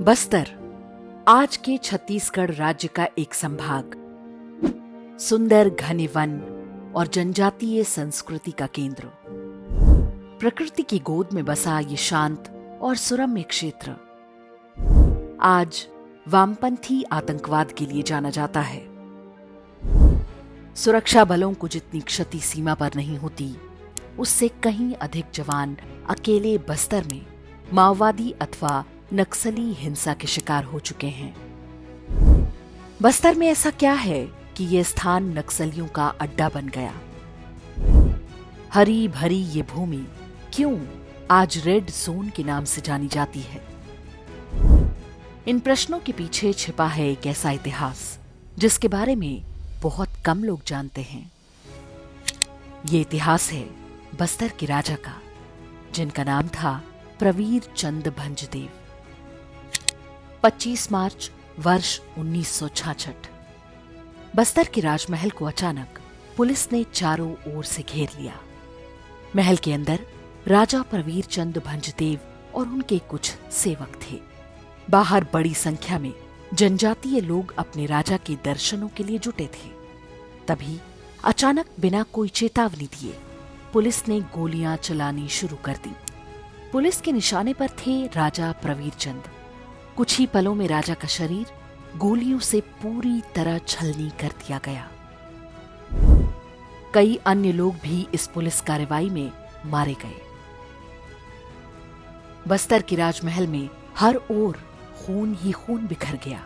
बस्तर आज के छत्तीसगढ़ राज्य का एक संभाग, सुंदर घने वन और जनजातीय संस्कृति का केंद्र। प्रकृति की गोद में बसा ये शांत और सुरम्य क्षेत्र आज वामपंथी आतंकवाद के लिए जाना जाता है। सुरक्षा बलों को जितनी क्षति सीमा पर नहीं होती, उससे कहीं अधिक जवान अकेले बस्तर में माओवादी अथवा नक्सली हिंसा के शिकार हो चुके हैं। बस्तर में ऐसा क्या है कि यह स्थान नक्सलियों का अड्डा बन गया? हरी भरी ये भूमि क्यों आज रेड जोन के नाम से जानी जाती है? इन प्रश्नों के पीछे छिपा है एक ऐसा इतिहास जिसके बारे में बहुत कम लोग जानते हैं। ये इतिहास है बस्तर के राजा का, जिनका नाम था प्रवीर चंद भंजदेव। 25 मार्च वर्ष 1966 बस्तर के राजमहल को अचानक पुलिस ने चारों ओर से घेर लिया। महल के अंदर राजा प्रवीर चंद भंजदेव और उनके कुछ सेवक थे। बाहर बड़ी संख्या में जनजातीय लोग अपने राजा के दर्शनों के लिए जुटे थे। तभी अचानक बिना कोई चेतावनी दिए पुलिस ने गोलियां चलानी शुरू कर दी। पुलिस के निशाने पर थे राजा प्रवीर चंद। कुछ ही पलों में राजा का शरीर गोलियों से पूरी तरह छलनी कर दिया गया। कई अन्य लोग भी इस पुलिस कार्रवाई में मारे गए। बस्तर के राजमहल में हर ओर खून ही खून बिखर गया।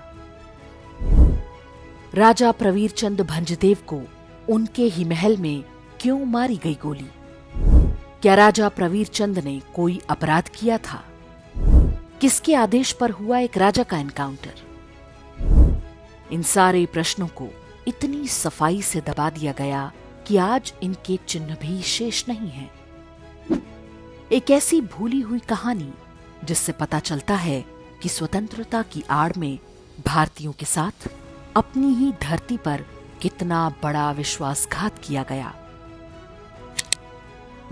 राजा प्रवीर चंद भंजदेव को उनके ही महल में क्यों मारी गई गोली? क्या राजा प्रवीर चंद ने कोई अपराध किया था? किसके आदेश पर हुआ एक राजा का एनकाउंटर? इन सारे प्रश्नों को इतनी सफाई से दबा दिया गया कि आज इनके चिन्ह भी शेष नहीं है। एक ऐसी भूली हुई कहानी जिससे पता चलता है कि स्वतंत्रता की आड़ में भारतीयों के साथ अपनी ही धरती पर कितना बड़ा विश्वासघात किया गया।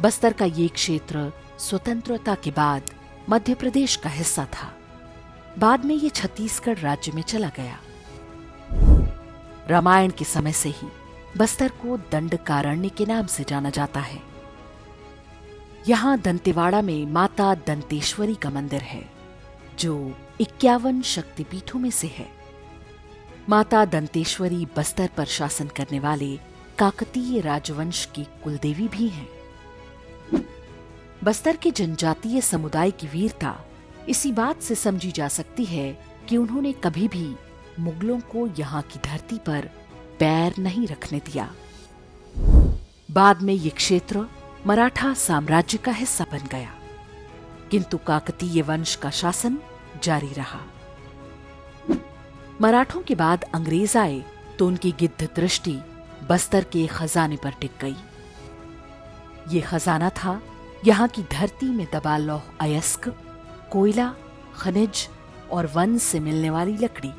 बस्तर का ये क्षेत्र स्वतंत्रता के बाद मध्य प्रदेश का हिस्सा था। बाद में ये छत्तीसगढ़ राज्य में चला गया। रामायण के समय से ही बस्तर को दंडकारण्य के नाम से जाना जाता है। यहां दंतेवाड़ा में माता दंतेश्वरी का मंदिर है, जो 51 शक्तिपीठों में से है। माता दंतेश्वरी बस्तर पर शासन करने वाले काकतीय राजवंश की कुलदेवी भी हैं। बस्तर के जनजातीय समुदाय की वीरता इसी बात से समझी जा सकती है कि उन्होंने कभी भी मुगलों को यहाँ की धरती पर पैर नहीं रखने दिया। बाद में ये क्षेत्र मराठा साम्राज्य का हिस्सा बन गया, किंतु काकतीय वंश का शासन जारी रहा। मराठों के बाद अंग्रेज आए तो उनकी गिद्ध दृष्टि बस्तर के खजाने पर टिक गई। ये खजाना था यहाँ की धरती में दबा लौह अयस्क, कोयला, खनिज और वन से मिलने वाली लकड़ी।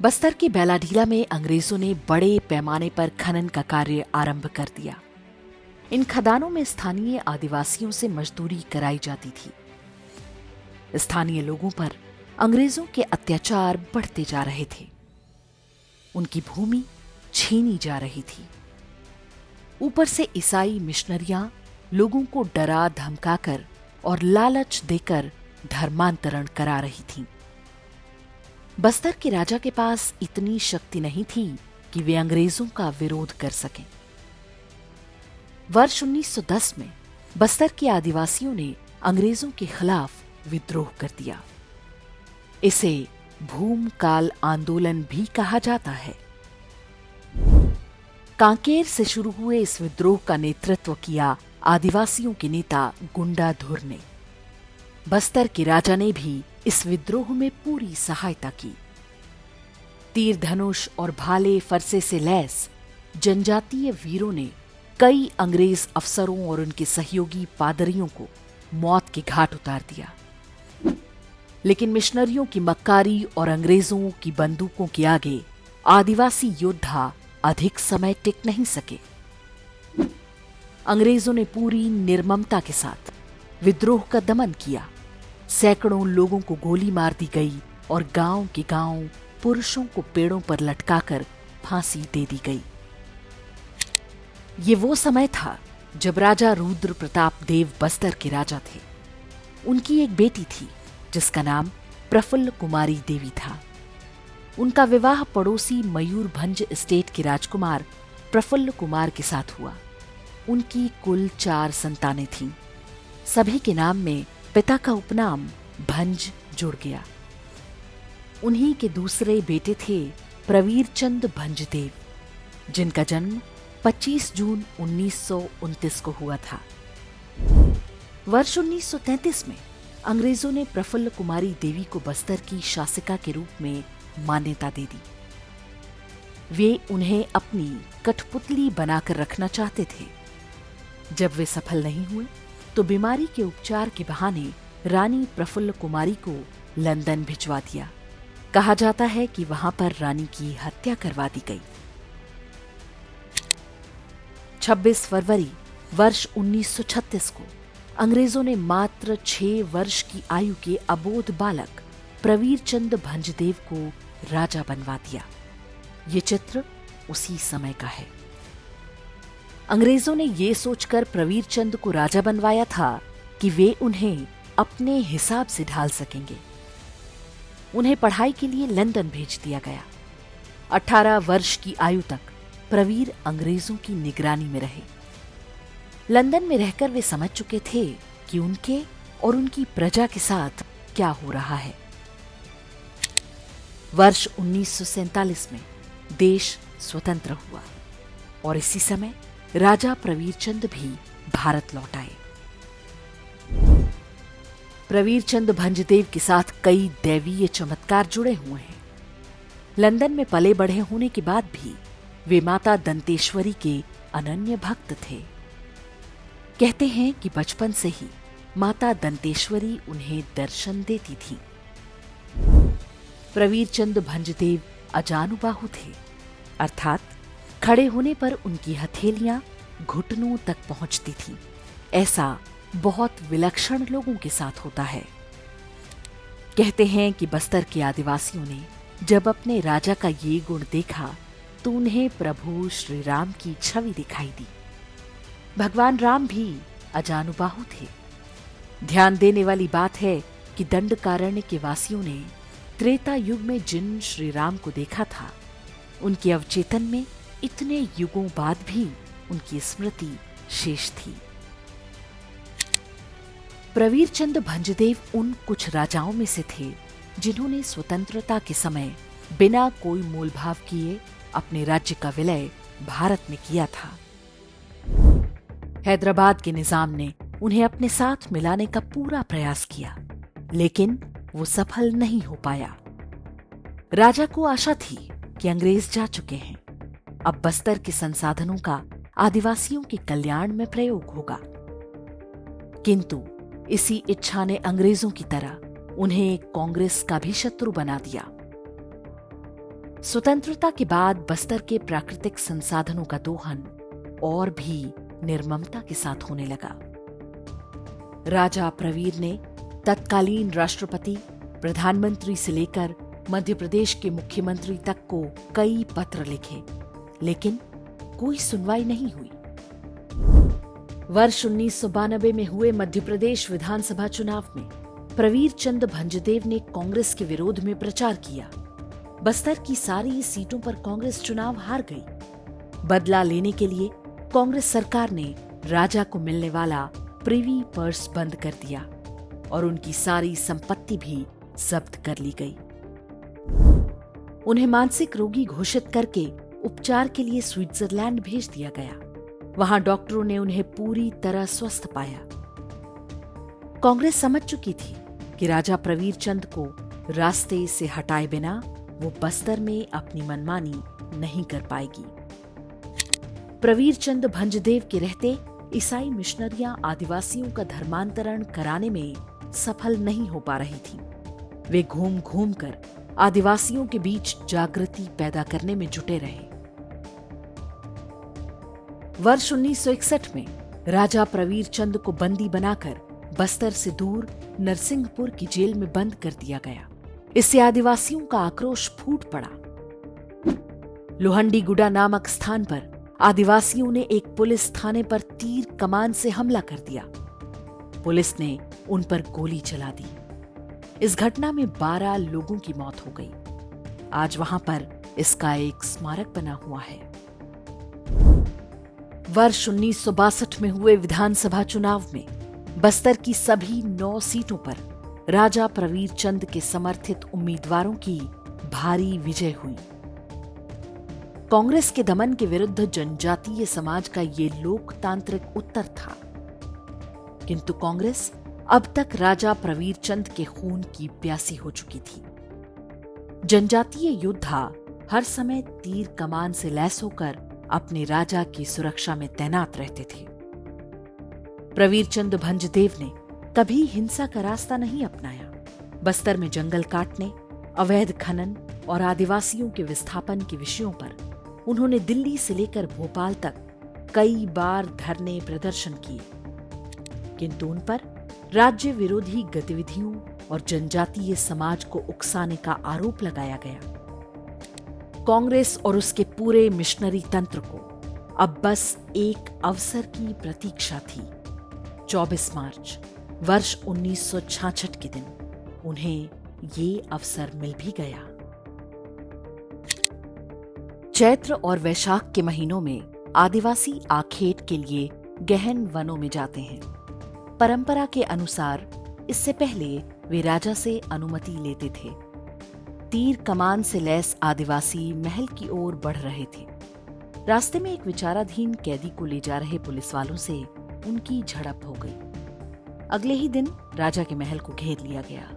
बस्तर के बैलाडीला में अंग्रेजों ने बड़े पैमाने पर खनन का कार्य आरंभ कर दिया। इन खदानों में स्थानीय आदिवासियों से मजदूरी कराई जाती थी। स्थानीय लोगों पर अंग्रेजों के अत्याचार बढ़ते जा रहे थे। उनकी भूमि छीनी जा रही थी। ऊपर से ईसाई मिशनरियां लोगों को डरा धमकाकर और लालच देकर धर्मांतरण करा रही थीं। बस्तर के राजा के पास इतनी शक्ति नहीं थी कि वे अंग्रेजों का विरोध कर सकें। वर्ष 1910 में बस्तर के आदिवासियों ने अंग्रेजों के खिलाफ विद्रोह कर दिया। इसे भूमकाल आंदोलन भी कहा जाता है। कांकेर से शुरू हुए इस विद्रोह का नेतृत्व किया आदिवासियों के नेता गुंडाधुर ने। बस्तर के राजा ने भी इस विद्रोह में पूरी सहायता की। तीर धनुष और भाले फरसे से लैस जनजातीय वीरों ने कई अंग्रेज अफसरों और उनके सहयोगी पादरियों को मौत के घाट उतार दिया। लेकिन मिशनरियों की मक्कारी और अंग्रेजों की बंदूकों के आगे आदिवासी योद्धा अधिक समय टिक नहीं सके। अंग्रेजों ने पूरी निर्ममता के साथ विद्रोह का दमन किया। सैकड़ों लोगों को गोली मार दी गई और गांव के गांव पुरुषों को पेड़ों पर लटकाकर फांसी दे दी गई। ये वो समय था जब राजा रुद्र प्रताप देव बस्तर के राजा थे। उनकी एक बेटी थी जिसका नाम प्रफुल्ल कुमारी देवी था। उनका विवाह पड़ोसी मयूरभंज एस्टेट के राजकुमार प्रफुल्ल कुमार के साथ हुआ। उनकी कुल 4 संतानें थीं। सभी के नाम में पिता का उपनाम भंज जुड़ गया। उन्हीं के दूसरे बेटे थे प्रवीरचंद भंजदेव, जिनका जन्म 25 जून 1929 को हुआ था। वर्ष 1933 में अंग्रेजों ने प्रफुल्ल कुमारी देवी को बस्तर की शासिका के रूप में मान्यता दे दी। वे उन्हें अपनी कठपुतली बनाकर रखना चाहते थे। जब वे सफल नहीं हुए तो बीमारी के उपचार के बहाने रानी प्रफुल्ल कुमारी को लंदन भिजवा दिया। कहा जाता है कि वहां पर रानी की हत्या करवा दी गई। 26 फरवरी वर्ष 1936 को अंग्रेजों ने मात्र 6 वर्ष की आयु के अबोध बालक प्रवीरचंद भंजदेव को राजा बनवा दिया। ये चित्र उसी समय का है। अंग्रेजों ने ये सोचकर प्रवीरचंद को राजा बनवाया था कि वे उन्हें अपने हिसाब से ढाल सकेंगे। उन्हें पढ़ाई के लिए लंदन भेज दिया गया। 18 वर्ष की आयु तक प्रवीर अंग्रेजों की निगरानी में रहे। लंदन में रहकर वे समझ चुके थे कि उनके और उनकी प्रजा के साथ क्या हो रहा है। वर्ष 1947 में देश स्वतंत्र हुआ और इसी समय राजा प्रवीरचंद भी भारत लौट आए। प्रवीरचंद भंजदेव के साथ कई दैवीय चमत्कार जुड़े हुए हैं। लंदन में पले बढ़े होने के बाद भी वे माता दंतेश्वरी के अनन्य भक्त थे। कहते हैं कि बचपन से ही माता दंतेश्वरी उन्हें दर्शन देती थी। प्रवीरचंद भंजदेव अजानुबाहु थे, अर्थात खड़े होने पर उनकी हथेलियां घुटनों तक पहुंचती थीं। ऐसा बहुत विलक्षण लोगों के साथ होता है। कहते हैं कि बस्तर के आदिवासियों ने जब अपने राजा का ये गुण देखा तो उन्हें प्रभु श्री राम की छवि दिखाई दी। भगवान राम भी अजानुबाहु थे। ध्यान देने वाली बात है कि दंडकारण्य के वासियों ने त्रेता युग में जिन श्री राम को देखा था, उनके अवचेतन में इतने युगों बाद भी उनकी स्मृति शेष थी। प्रवीरचंद भंजदेव उन कुछ राजाओं में से थे जिन्होंने स्वतंत्रता के समय बिना कोई मोलभाव किए अपने राज्य का विलय भारत में किया था। हैदराबाद के निजाम ने उन्हें अपने साथ मिलाने का पूरा प्रयास किया, लेकिन वो सफल नहीं हो पाया। राजा को आशा थी कि अंग्रेज जा चुके हैं, अब बस्तर के संसाधनों का आदिवासियों के कल्याण में प्रयोग होगा। किंतु इसी इच्छा ने अंग्रेजों की तरह उन्हें कांग्रेस का भी शत्रु बना दिया। स्वतंत्रता के बाद बस्तर के प्राकृतिक संसाधनों का दोहन और भी निर्ममता के साथ होने लगा। राजा प्रवीर ने तत्कालीन राष्ट्रपति, प्रधानमंत्री से लेकर मध्य प्रदेश के मुख्यमंत्री तक को कई पत्र लिखे, लेकिन कोई सुनवाई नहीं हुई। वर्ष 1992 में हुए मध्य प्रदेश विधानसभा चुनाव में प्रवीरचंद भंजदेव ने कांग्रेस के विरोध में प्रचार किया। बस्तर की सारी सीटों पर कांग्रेस चुनाव हार गई। बदला लेने के लिए कांग्रेस सरकार ने राजा को मिलने वाला प्रिवी पर्स बंद कर दिया और उनकी सारी संपत्ति भी जब्त कर ली गई। उन्हें मानसिक रोगी घोषित करके उपचार के लिए स्विट्जरलैंड भेज दिया गया। वहां डॉक्टरों ने उन्हें पूरी तरह स्वस्थ पाया। कांग्रेस समझ चुकी थी कि राजा प्रवीरचंद को रास्ते से हटाए बिना वो बस्तर में अपनी मनमानी नहीं कर पाएगी। प्रवीरचंद भंजदेव के रहते ईसाई मिशनरियां आदिवासियों का धर्मांतरण कराने में सफल नहीं हो पा रही थीं। वे घूम घूम कर आदिवासियों के बीच जागृति पैदा करने में जुटे रहे। वर्ष 1961 में राजा प्रवीरचंद को बंदी बनाकर बस्तर से दूर नरसिंहपुर की जेल में बंद कर दिया गया। इससे आदिवासियों का आक्रोश फूट पड़ा। लोहंडीगुडा नामक स्थान पर आदिवासियों ने एक पुलिस थाने पर तीर कमान से हमला कर दिया। पुलिस ने उन पर गोली चला दी। इस घटना में 12 लोगों की मौत हो गई। आज वहां पर इसका एक स्मारक बना हुआ है। वर्ष 1962 में हुए विधानसभा चुनाव में बस्तर की सभी 9 सीटों पर राजा प्रवीर चंद के समर्थित उम्मीदवारों की भारी विजय हुई। कांग्रेस के दमन के विरुद्ध जनजातीय समाज का ये लोकतांत्रिक उत्तर था। किंतु कांग्रेस अब तक राजा प्रवीर चंद के खून की प्यासी हो चुकी थी। जनजातीय योद्धा हर समय तीर कमान से लैस होकर अपने राजा की सुरक्षा में तैनात रहते थे। प्रवीर चंद भंजदेव ने कभी हिंसा का रास्ता नहीं अपनाया। बस्तर में जंगल काटने, अवैध खनन और आदिवासियों के विस्थापन के विषयों पर उन्होंने दिल्ली से लेकर भोपाल तक कई बार धरने प्रदर्शन किए, किंतु उन पर राज्य विरोधी गतिविधियों और जनजातीय समाज को उकसाने का आरोप लगाया गया। कांग्रेस और उसके पूरे मिशनरी तंत्र को अब बस एक अवसर की प्रतीक्षा थी। 24 मार्च वर्ष 1966 के दिन उन्हें ये अवसर मिल भी गया। चैत्र और वैशाख के महीनों में आदिवासी आखेट के लिए गहन वनों में जाते हैं। परंपरा के अनुसार इससे पहले वे राजा से अनुमति लेते थे। तीर कमान से लैस आदिवासी महल की ओर बढ़ रहे थे। रास्ते में एक विचाराधीन कैदी को ले जा रहे पुलिस वालों से उनकी झड़प हो गई। अगले ही दिन राजा के महल को घेर लिया गया।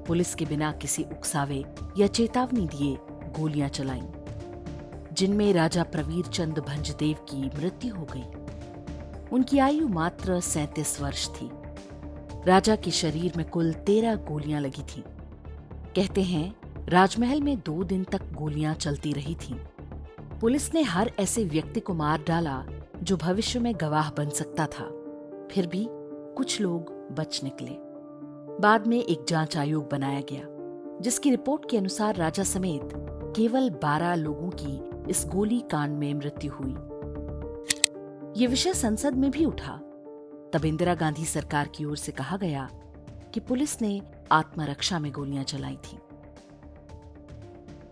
पुलिस के बिना किसी उकसावे या चेतावनी दिए गोलियां चलाईं, जिनमें राजा प्रवीर चंद भंजदेव की मृत्यु हो गई। उनकी आयु मात्र 37 वर्ष थी। राजा के शरीर में कुल 13 गोलियां लगी थीं। कहते हैं राजमहल में 2 दिन तक गोलियां चलती रही थीं। पुलिस ने हर ऐसे व्यक्ति को मार डाला जो भविष्य में गवाह बन सकता था। फिर भी कुछ लोग बच निकले। बाद में एक जांच आयोग बनाया गया, जिसकी रिपोर्ट के अनुसार राजा समेत केवल 12 लोगों की इस गोली कांड में मृत्यु हुई। ये विषय संसद में भी उठा। तब इंदिरा गांधी सरकार की ओर से कहा गया कि पुलिस ने आत्मरक्षा में गोलियां चलाई थीं।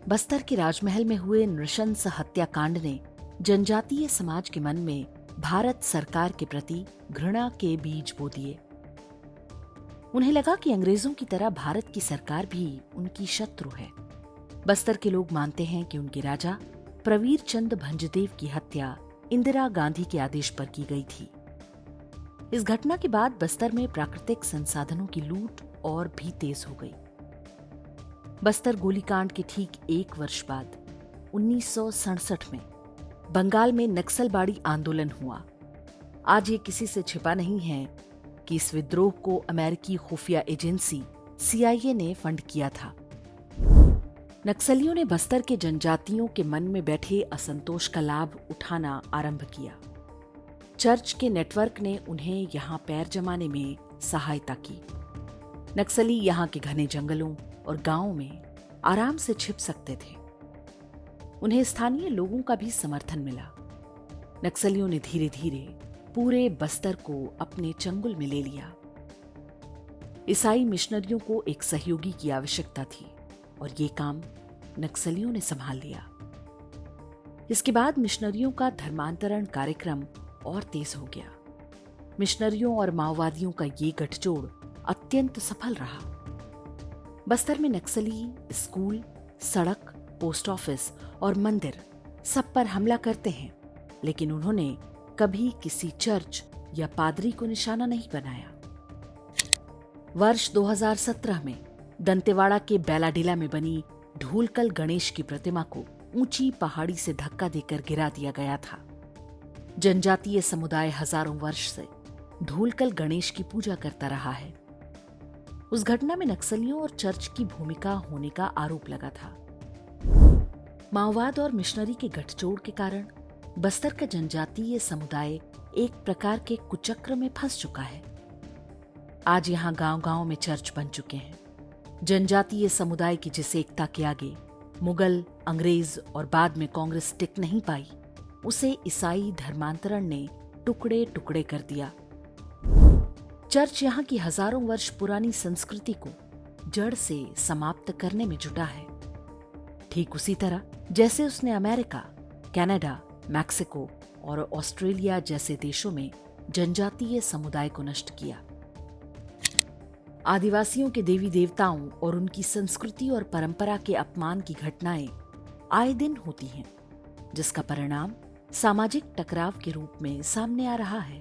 बस्तर के राजमहल में हुए नृशंस हत्याकांड ने जनजातीय समाज के मन में भारत सरकार के प्रति घृणा के बीज बो दिए। उन्हें लगा कि अंग्रेजों की तरह भारत की सरकार भी उनकी शत्रु है। बस्तर के लोग मानते हैं कि उनके राजा प्रवीर चंद भंजदेव की हत्या इंदिरा गांधी के आदेश पर की गई थी। इस घटना के बाद बस्तर में प्राकृतिक संसाधनों की लूट और भी तेज हो गई। बस्तर गोलीकांड के ठीक 1 वर्ष बाद 1967 में बंगाल में नक्सलबाड़ी आंदोलन हुआ। आज ये किसी से छिपा नहीं है कि इस विद्रोह को अमेरिकी खुफिया एजेंसी CIA ने फंड किया था। नक्सलियों ने बस्तर के जनजातियों के मन में बैठे असंतोष का लाभ उठाना आरंभ किया। चर्च के नेटवर्क ने उन्हें यहां पैर जमाने में सहायता की। नक्सली यहां के घने जंगलों और गांवों में आराम से छिप सकते थे। उन्हें स्थानीय लोगों का भी समर्थन मिला। नक्सलियों ने धीरे धीरे पूरे बस्तर को अपने चंगुल में ले लिया। ईसाई मिशनरियों को एक सहयोगी की आवश्यकता थी और ये काम नक्सलियों ने संभाल लिया। इसके बाद मिशनरियों का धर्मांतरण कार्यक्रम और तेज हो गया। मिशनरियों और माओवादियों का ये गठजोड़ अत्यंत सफल रहा। बस्तर में नक्सली स्कूल, सड़क, पोस्ट ऑफिस और मंदिर सब पर हमला करते हैं, लेकिन उन्होंने कभी किसी चर्च या पादरी को निशाना नहीं बनाया। वर्ष 2017 में दंतेवाड़ा के बैलाडीला में बनी ढोलकल गणेश की प्रतिमा को ऊंची पहाड़ी से धक्का देकर गिरा दिया गया था। जनजातीय समुदाय हजारों वर्ष से ढोलकल गणेश की पूजा करता रहा है। उस घटना में नक्सलियों और चर्च की भूमिका होने का आरोप लगा था। माओवाद और मिशनरी के गठजोड़ के कारण बस्तर का जनजातीय समुदाय एक प्रकार के कुचक्र में फंस चुका है। आज यहाँ गांव-गांव में चर्च बन चुके हैं। जनजातीय समुदाय की जिस एकता के आगे मुगल, अंग्रेज और बाद में कांग्रेस टिक नहीं पाई, उसे ईसाई धर्मांतरण ने टुकड़े टुकड़े कर दिया। चर्च यहाँ की हजारों वर्ष पुरानी संस्कृति को जड़ से समाप्त करने में जुटा है, ठीक उसी तरह जैसे उसने अमेरिका, कनाडा, मैक्सिको और ऑस्ट्रेलिया जैसे देशों में जनजातीय समुदाय को नष्ट किया। आदिवासियों के देवी देवताओं और उनकी संस्कृति और परंपरा के अपमान की घटनाएं आए दिन होती हैं, जिसका परिणाम सामाजिक टकराव के रूप में सामने आ रहा है।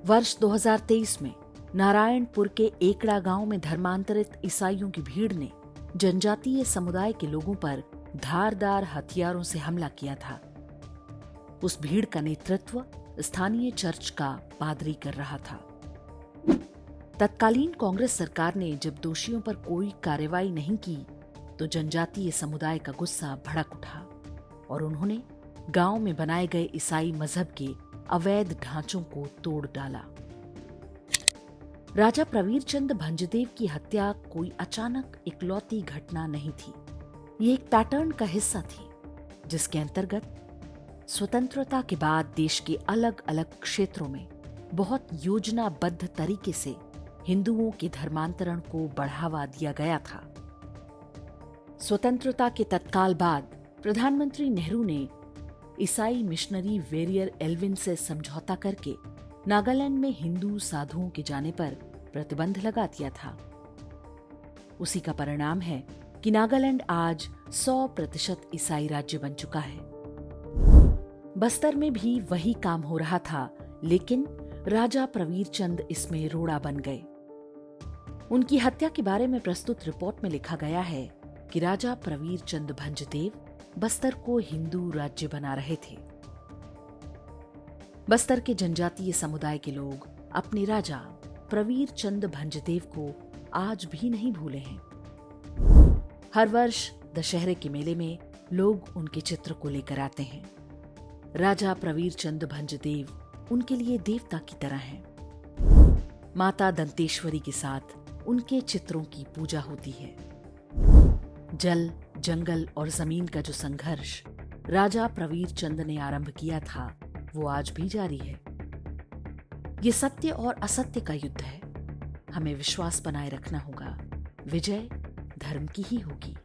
वर्ष 2023 में नारायणपुर के एकड़ा गांव में धर्मांतरित ईसाइयों की भीड़ ने जनजातीय समुदाय के लोगों पर धारदार हथियारों से हमला किया था। उस भीड़ का नेतृत्व स्थानीय चर्च का पादरी कर रहा था। तत्कालीन कांग्रेस सरकार ने जब दोषियों पर कोई कार्रवाई नहीं की तो जनजातीय समुदाय का गुस्सा भड़क उठा और उन्होंने गांव में बनाए गए ईसाई मजहब के अवैध ढांचों को तोड़ डाला। राजा प्रवीरचंद भंजदेव की हत्या कोई अचानक इकलौती घटना नहीं थी। ये एक पैटर्न का हिस्सा थी, जिसके अंतर्गत स्वतंत्रता के बाद देश के अलग अलग क्षेत्रों में बहुत योजनाबद्ध तरीके से हिंदुओं के धर्मांतरण को बढ़ावा दिया गया था। स्वतंत्रता के तत्काल बाद प्रधानमंत्री नेहरू ने ईसाई मिशनरी वेरियर एल्विन से समझौता करके नागालैंड में हिंदू साधुओं के जाने पर प्रतिबंध लगा दिया था। उसी का परिणाम है कि नागालैंड आज 100% ईसाई राज्य बन चुका है। बस्तर में भी वही काम हो रहा था, लेकिन राजा प्रवीरचंद इसमें रोड़ा बन गए। उनकी हत्या के बारे में प्रस्तुत रिपोर्ट में लिखा गया है कि राजा प्रवीरचंद भंजदेव बस्तर को हिंदू राज्य बना रहे थे। बस्तर के जनजातीय समुदाय के लोग अपने राजा प्रवीरचंद भंजदेव को आज भी नहीं भूले हैं। हर वर्ष दशहरे के मेले में लोग उनके चित्र को लेकर आते हैं। राजा प्रवीरचंद भंजदेव उनके लिए देवता की तरह हैं। माता दंतेश्वरी के साथ उनके चित्रों की पूजा होती है। जल, जंगल और जमीन का जो संघर्ष राजा प्रवीरचंद ने आरंभ किया था, वो आज भी जारी है। ये सत्य और असत्य का युद्ध है। हमें विश्वास बनाए रखना होगा। विजय धर्म की ही होगी।